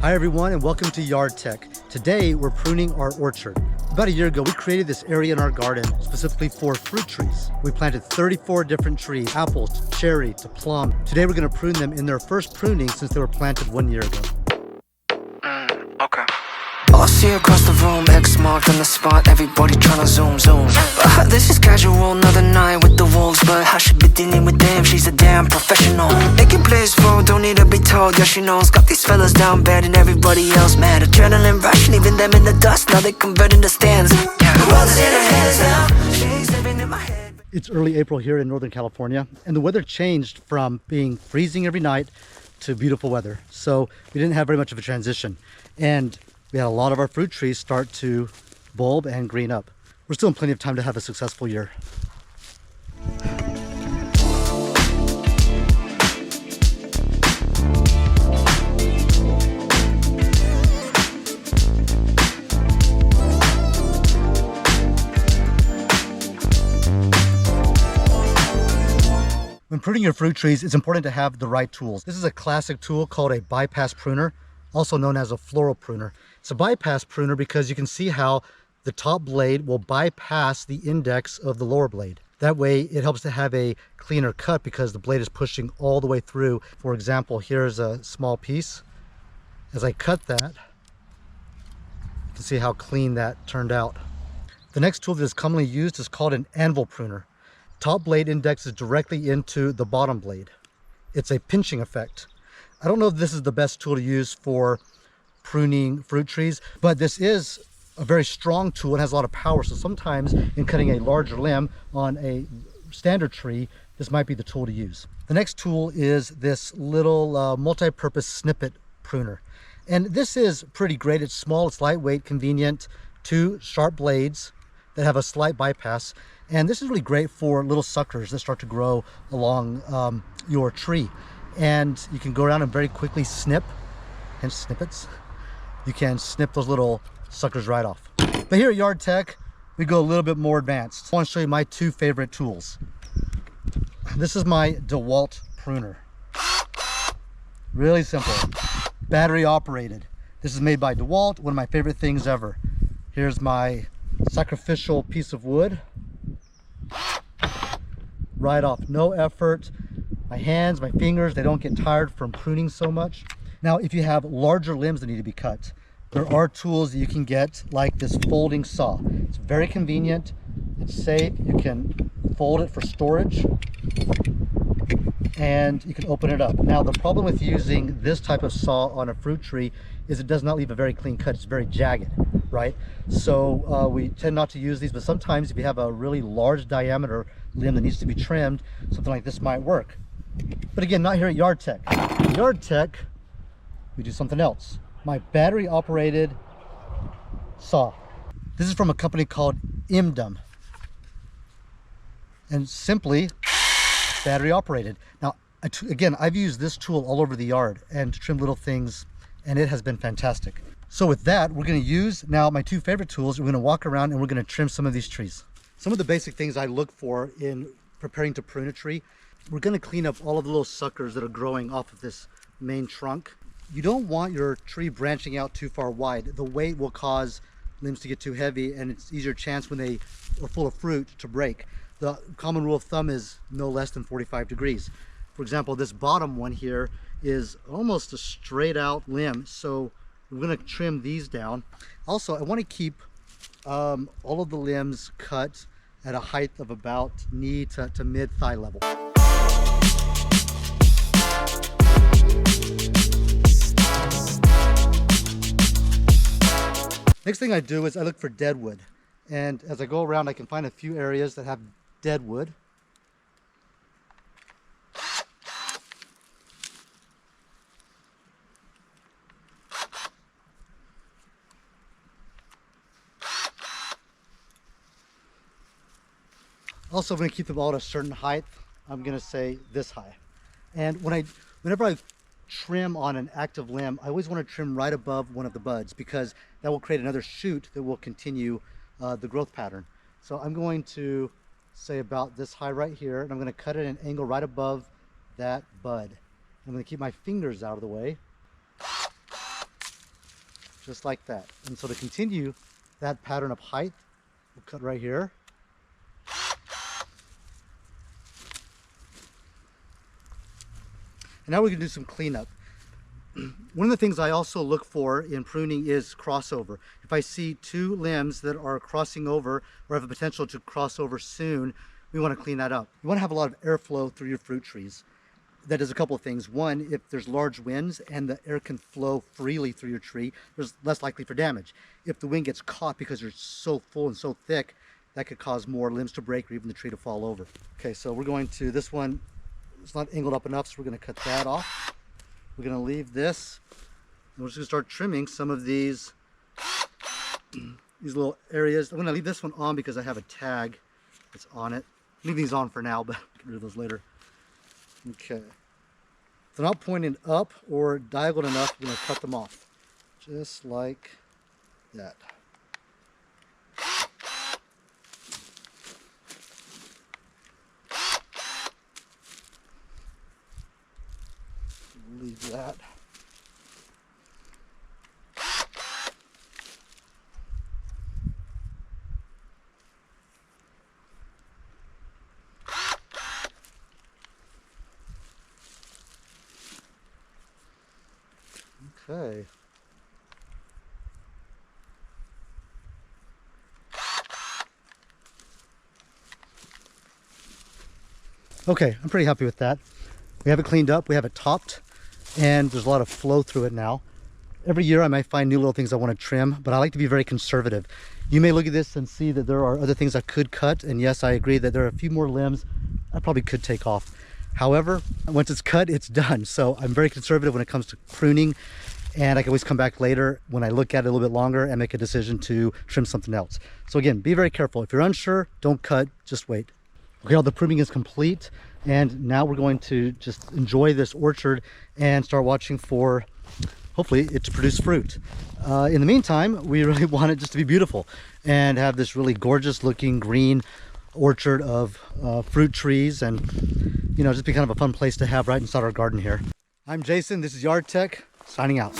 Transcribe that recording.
Hi everyone and welcome to YardTech. Today we're pruning our orchard. About a year ago we created this area in our garden specifically for fruit trees. We planted 34 different trees, apples to cherry to plum. Today we're going to prune them in their first pruning since they were planted 1 year ago. Okay. I see across the room, X marked on the spot, everybody tryna zoom. But this is casual, another night with the wolves, but I should be dealing with them, she's a damn professional. Making plays for, don't need to be told, yeah she knows. Got these fellas down bad and everybody else mad. Adrenaline rush, leaving them in the dust, now they converting the stands. The world is in her hands now, she's living in my head. It's early April here in Northern California, and the weather changed from being freezing every night to beautiful weather. So we didn't have very much of a transition. And we had a lot of our fruit trees start to bulb and green up. We're still in plenty of time to have a successful year. When pruning your fruit trees, it's important to have the right tools. This is a classic tool called a bypass pruner, also known as a floral pruner. It's a bypass pruner because you can see how the top blade will bypass the index of the lower blade. That way it helps to have a cleaner cut because the blade is pushing all the way through. For example, here's a small piece. As I cut that, you can see how clean that turned out. The next tool that is commonly used is called an anvil pruner. Top blade indexes directly into the bottom blade. It's a pinching effect. I don't know if this is the best tool to use for pruning fruit trees, but this is a very strong tool and has a lot of power. So sometimes in cutting a larger limb on a standard tree, this might be the tool to use. The next tool is this little multi-purpose snippet pruner. And this is pretty great. It's small, it's lightweight, convenient, 2 sharp blades that have a slight bypass. And this is really great for little suckers that start to grow along your tree. And you can go around and very quickly snip, hence snippets. You can snip those little suckers right off. But here at YardTech, we go a little bit more advanced. I want to show you my 2 favorite tools. This is my DeWalt Pruner. Really simple. Battery operated. This is made by DeWalt, one of my favorite things ever. Here's my sacrificial piece of wood. Right off, no effort. My hands, my fingers, they don't get tired from pruning so much. Now, if you have larger limbs that need to be cut, there are tools that you can get like this folding saw. It's very convenient, it's safe, you can fold it for storage, and you can open it up. Now, the problem with using this type of saw on a fruit tree is it does not leave a very clean cut. It's very jagged, right? So we tend not to use these, but sometimes if you have a really large diameter limb that needs to be trimmed, something like this might work. But again, not here at YardTech. At YardTech, we do something else. My battery operated saw. This is from a company called IMDM. And simply battery operated. Now, again, I've used this tool all over the yard and to trim little things, and it has been fantastic. So with that, we're going to use now my 2 favorite tools. We're going to walk around and we're going to trim some of these trees. Some of the basic things I look for in preparing to prune a tree. We're going to clean up all of the little suckers that are growing off of this main trunk. You don't want your tree branching out too far wide. The weight will cause limbs to get too heavy, and it's easier chance when they are full of fruit to break. The common rule of thumb is no less than 45 degrees. For example, this bottom one here is almost a straight out limb, so we're going to trim these down. Also, I want to keep all of the limbs cut at a height of about knee to mid thigh level. Next thing I do is I look for dead wood. And as I go around, I can find a few areas that have dead wood. Also, I'm going to keep them all at a certain height. I'm going to say this high. And whenever I trim on an active limb, I always want to trim right above one of the buds because that will create another shoot that will continue the growth pattern. So I'm going to say about this high right here, and I'm going to cut it at an angle right above that bud. I'm going to keep my fingers out of the way. just like that. And so to continue that pattern of height, we'll cut right here. And now we're going to do some cleanup. One of the things I also look for in pruning is crossover. If I see two limbs that are crossing over or have a potential to cross over soon, we want to clean that up. You want to have a lot of airflow through your fruit trees. That does a couple of things. One, if there's large winds and the air can flow freely through your tree, there's less likely for damage. If the wind gets caught because you're so full and so thick, that could cause more limbs to break or even the tree to fall over. Okay, so we're going to, this one, it's not angled up enough, so we're going to cut that off. We're going to leave this, and we're just going to start trimming some of these little areas. I'm going to leave this one on because I have a tag that's on it. Leave these on for now, but we can do those later. Okay. If they're not pointing up or diagonal enough, we're going to cut them off. Just like that. Leave that. Okay. Okay, I'm pretty happy with that. We have it cleaned up, we have it topped, and there's a lot of flow through it now. Every year I might find new little things I want to trim, but I like to be very conservative. You may look at this and see that there are other things I could cut, and yes, I agree that there are a few more limbs I probably could take off. However, once it's cut, it's done. So I'm very conservative when it comes to pruning, and I can always come back later when I look at it a little bit longer and make a decision to trim something else. So again, be very careful. If you're unsure, don't cut, just wait. Okay, all the pruning is complete, and now we're going to just enjoy this orchard and start watching for, hopefully, it to produce fruit. In the meantime, we really want it just to be beautiful and have this really gorgeous looking green orchard of fruit trees, and just be kind of a fun place to have right inside our garden here. I'm Jason, this is YardTech, signing out.